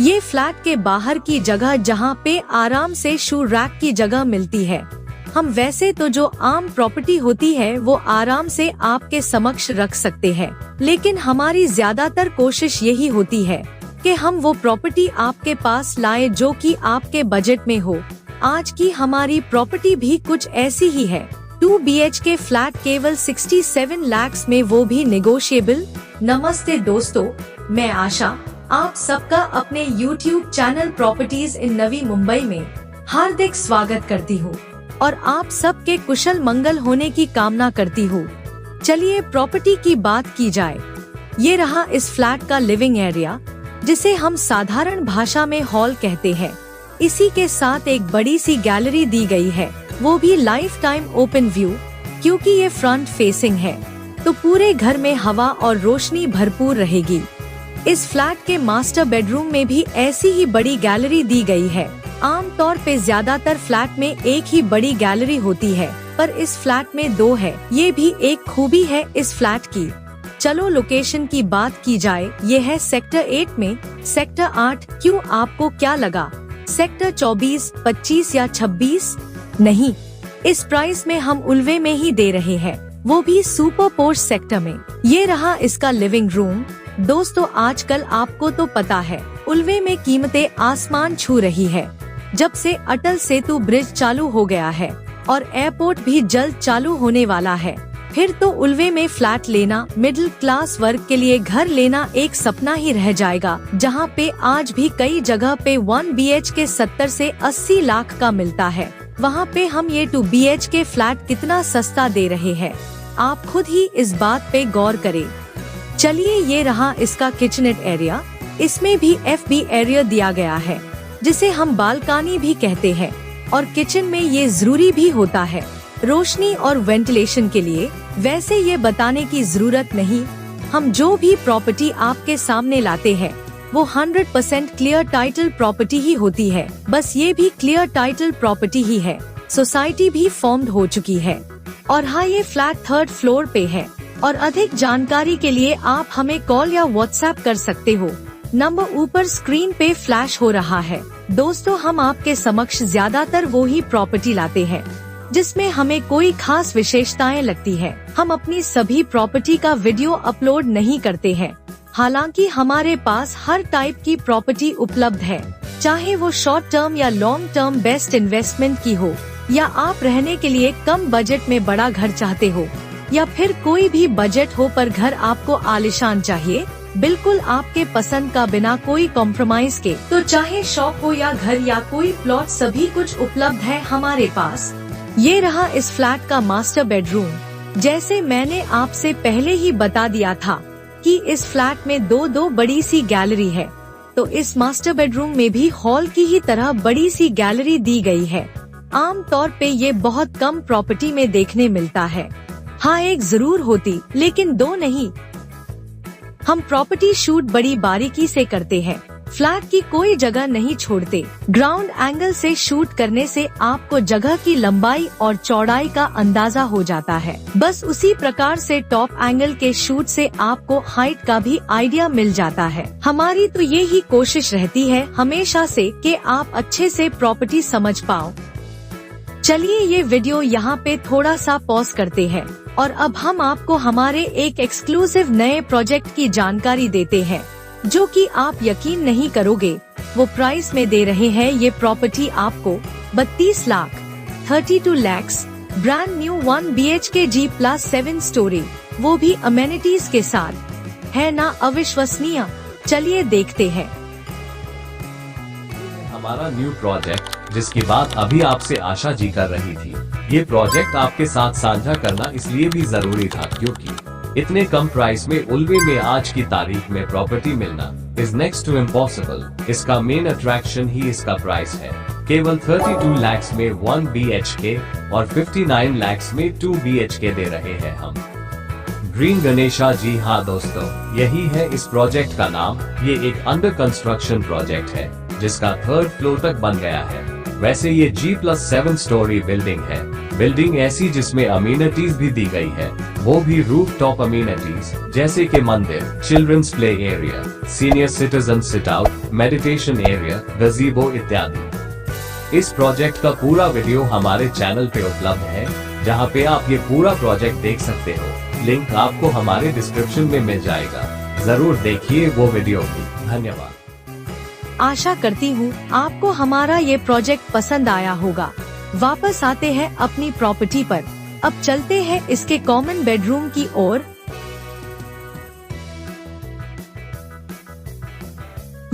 ये फ्लैट के बाहर की जगह जहाँ पे आराम से शू रैक की जगह मिलती है। हम वैसे तो जो आम प्रॉपर्टी होती है वो आराम से आपके समक्ष रख सकते हैं, लेकिन हमारी ज्यादातर कोशिश यही होती है कि हम वो प्रॉपर्टी आपके पास लाए जो कि आपके बजट में हो। आज की हमारी प्रॉपर्टी भी कुछ ऐसी ही है। 2 BHK फ्लैट केवल 67 लाख में, वो भी नेगोशिएबल। नमस्ते दोस्तों, मैं आशा आप सबका अपने YouTube चैनल प्रॉपर्टीज इन नवी मुंबई में हार्दिक स्वागत करती हूँ और आप सबके कुशल मंगल होने की कामना करती हूँ। चलिए प्रॉपर्टी की बात की जाए। ये रहा इस फ्लैट का लिविंग एरिया, जिसे हम साधारण भाषा में हॉल कहते हैं। इसी के साथ एक बड़ी सी गैलरी दी गई है, वो भी लाइफ टाइम ओपन व्यू। क्योंकि ये फ्रंट फेसिंग है तो पूरे घर में हवा और रोशनी भरपूर रहेगी। इस फ्लैट के मास्टर बेडरूम में भी ऐसी ही बड़ी गैलरी दी गई है। आमतौर पे ज्यादातर फ्लैट में एक ही बड़ी गैलरी होती है, पर इस फ्लैट में 2 है। ये भी एक खूबी है इस फ्लैट की। चलो लोकेशन की बात की जाए। ये है सेक्टर 8 में। सेक्टर 8 क्यों, आपको क्या लगा सेक्टर 24, 25 या 26? नहीं, इस प्राइस में हम उल्वे में ही दे रहे हैं, वो भी सुपर पोश सेक्टर में। ये रहा इसका लिविंग रूम। दोस्तों आजकल आपको तो पता है उल्वे में कीमतें आसमान छू रही है। जब से अटल सेतु ब्रिज चालू हो गया है और एयरपोर्ट भी जल्द चालू होने वाला है, फिर तो उल्वे में फ्लैट लेना मिडिल क्लास वर्ग के लिए घर लेना एक सपना ही रह जाएगा। जहां पे आज भी कई जगह पे 1 BHK 70 से 80 लाख का मिलता है, वहां पे हम ये 2 BHK फ्लैट कितना सस्ता दे रहे हैं। आप खुद ही इस बात पे गौर करें। चलिए ये रहा इसका किचनेट एरिया। इसमें भी FB एरिया दिया गया है, जिसे हम बालकनी भी कहते हैं, और किचन में ये जरूरी भी होता है रोशनी और वेंटिलेशन के लिए। वैसे ये बताने की जरूरत नहीं, हम जो भी प्रॉपर्टी आपके सामने लाते हैं वो 100% क्लियर टाइटल प्रॉपर्टी ही होती है। बस ये भी क्लियर टाइटल प्रॉपर्टी ही है, सोसाइटी भी फॉर्म्ड हो चुकी है। और हाँ, ये फ्लैट 3rd फ्लोर पे है और अधिक जानकारी के लिए आप हमें कॉल या व्हाट्सएप कर सकते हो। नंबर ऊपर स्क्रीन पे फ्लैश हो रहा है। दोस्तों हम आपके समक्ष ज्यादातर वो ही प्रॉपर्टी लाते हैं जिसमें हमें कोई खास विशेषताएं लगती है। हम अपनी सभी प्रॉपर्टी का वीडियो अपलोड नहीं करते हैं। हालांकि हमारे पास हर टाइप की प्रॉपर्टी उपलब्ध है, चाहे वो शॉर्ट टर्म या लॉन्ग टर्म बेस्ट इन्वेस्टमेंट की हो, या आप रहने के लिए कम बजट में बड़ा घर चाहते हो, या फिर कोई भी बजट हो पर घर आपको आलीशान चाहिए, बिल्कुल आपके पसंद का, बिना कोई कॉम्प्रोमाइज के। तो चाहे शॉप हो या घर या कोई प्लॉट, सभी कुछ उपलब्ध है हमारे पास। ये रहा इस फ्लैट का मास्टर बेडरूम। जैसे मैंने आपसे पहले ही बता दिया था कि इस फ्लैट में 2 बड़ी सी गैलरी है, तो इस मास्टर बेडरूम में भी हॉल की ही तरह बड़ी सी गैलरी दी गई है। आम तौर पे ये बहुत कम प्रॉपर्टी में देखने मिलता है। हाँ, एक जरूर होती, लेकिन 2 नहीं। हम प्रॉपर्टी शूट बड़ी बारीकी से करते हैं, फ्लैट की कोई जगह नहीं छोड़ते। ग्राउंड एंगल से शूट करने से आपको जगह की लंबाई और चौड़ाई का अंदाजा हो जाता है। बस उसी प्रकार से टॉप एंगल के शूट से आपको हाइट का भी आइडिया मिल जाता है। हमारी तो ये ही कोशिश रहती है हमेशा से कि आप अच्छे से प्रॉपर्टी समझ पाओ। चलिए ये वीडियो यहाँ पे थोड़ा सा पॉज करते हैं और अब हम आपको हमारे एक एक्सक्लूसिव नए प्रोजेक्ट की जानकारी देते हैं, जो कि आप यकीन नहीं करोगे वो प्राइस में दे रहे हैं। ये प्रॉपर्टी आपको 32 lakh 32 lakhs brand new 1 BHK G+7 story, वो भी अमेनिटीज के साथ। है ना अविश्वसनीय? चलिए देखते हैं हमारा न्यू प्रोजेक्ट, जिसकी बात अभी आपसे आशा जी कर रही थी। ये प्रोजेक्ट आपके साथ साझा करना इसलिए भी जरूरी था क्योंकि इतने कम प्राइस में उल्वे में आज की तारीख में प्रॉपर्टी मिलना इज नेक्स्ट टू इम्पॉसिबल। इसका मेन अट्रैक्शन ही इसका प्राइस है। केवल 32 लाख में 1 BHK और 59 लाख में 2 BHK दे रहे हैं हम। ग्रीन गणेशा। जी हाँ दोस्तों, यही है इस प्रोजेक्ट का नाम। ये एक अंडर कंस्ट्रक्शन प्रोजेक्ट है जिसका 3rd फ्लोर तक बन गया है। वैसे ये G+7 स्टोरी बिल्डिंग है। बिल्डिंग ऐसी जिसमें अम्यूनिटीज भी दी गई है, वो भी रूफ टॉप अम्यूनिटीज, जैसे कि मंदिर, childrens play area, senior citizen sit out, meditation area, gazebo इत्यादि। इस प्रोजेक्ट का पूरा वीडियो हमारे चैनल पे उपलब्ध है, जहाँ पे आप ये पूरा प्रोजेक्ट देख सकते हो। लिंक आपको हमारे डिस्क्रिप्शन में मिल जाएगा, जरूर देखिए वो वीडियो भी। धन्यवाद। आशा करती हूँ आपको हमारा ये प्रोजेक्ट पसंद आया होगा। वापस आते हैं अपनी प्रॉपर्टी पर। अब चलते हैं इसके कॉमन बेडरूम की ओर।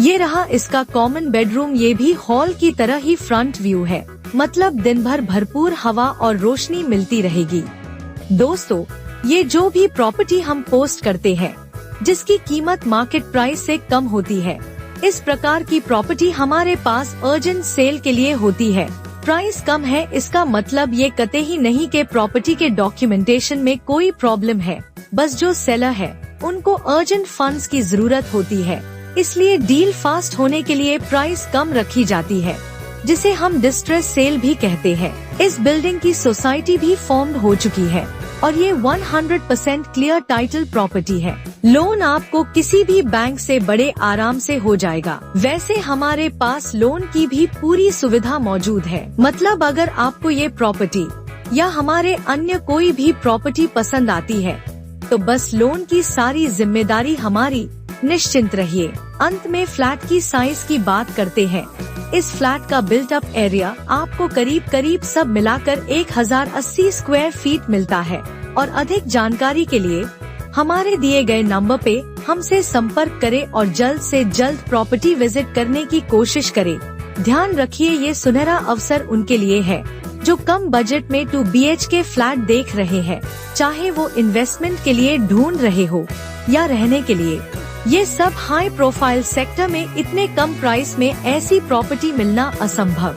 ये रहा इसका कॉमन बेडरूम। ये भी हॉल की तरह ही फ्रंट व्यू है, मतलब दिन भर भरपूर हवा और रोशनी मिलती रहेगी। दोस्तों, ये जो भी प्रॉपर्टी हम पोस्ट करते हैं, जिसकी कीमत मार्केट प्राइस से कम होती है, इस प्रकार की प्रॉपर्टी हमारे पास अर्जेंट सेल के लिए होती है। प्राइस कम है इसका मतलब ये कतई नहीं कि प्रॉपर्टी के डॉक्यूमेंटेशन में कोई प्रॉब्लम है। बस जो सेलर है उनको अर्जेंट फंड्स की जरूरत होती है, इसलिए डील फास्ट होने के लिए प्राइस कम रखी जाती है, जिसे हम डिस्ट्रेस सेल भी कहते हैं। इस बिल्डिंग की सोसाइटी भी फॉर्म हो चुकी है और ये 100% क्लियर टाइटल प्रॉपर्टी है। लोन आपको किसी भी बैंक से बड़े आराम से हो जाएगा। वैसे हमारे पास लोन की भी पूरी सुविधा मौजूद है, मतलब अगर आपको ये प्रॉपर्टी या हमारे अन्य कोई भी प्रॉपर्टी पसंद आती है, तो बस लोन की सारी जिम्मेदारी हमारी, निश्चिंत रहिए। अंत में फ्लैट की साइज की बात करते हैं। इस फ्लैट का बिल्ट अप एरिया आपको करीब सब मिलाकर 1080 स्क्वायर फीट मिलता है। और अधिक जानकारी के लिए हमारे दिए गए नंबर पे हमसे संपर्क करें और जल्द से जल्द प्रॉपर्टी विजिट करने की कोशिश करें। ध्यान रखिए, ये सुनहरा अवसर उनके लिए है जो कम बजट में 2 BHK फ्लैट देख रहे हैं, चाहे वो इन्वेस्टमेंट के लिए ढूंढ रहे हो या रहने के लिए। ये सब हाई प्रोफाइल सेक्टर में इतने कम प्राइस में ऐसी प्रॉपर्टी मिलना असंभव।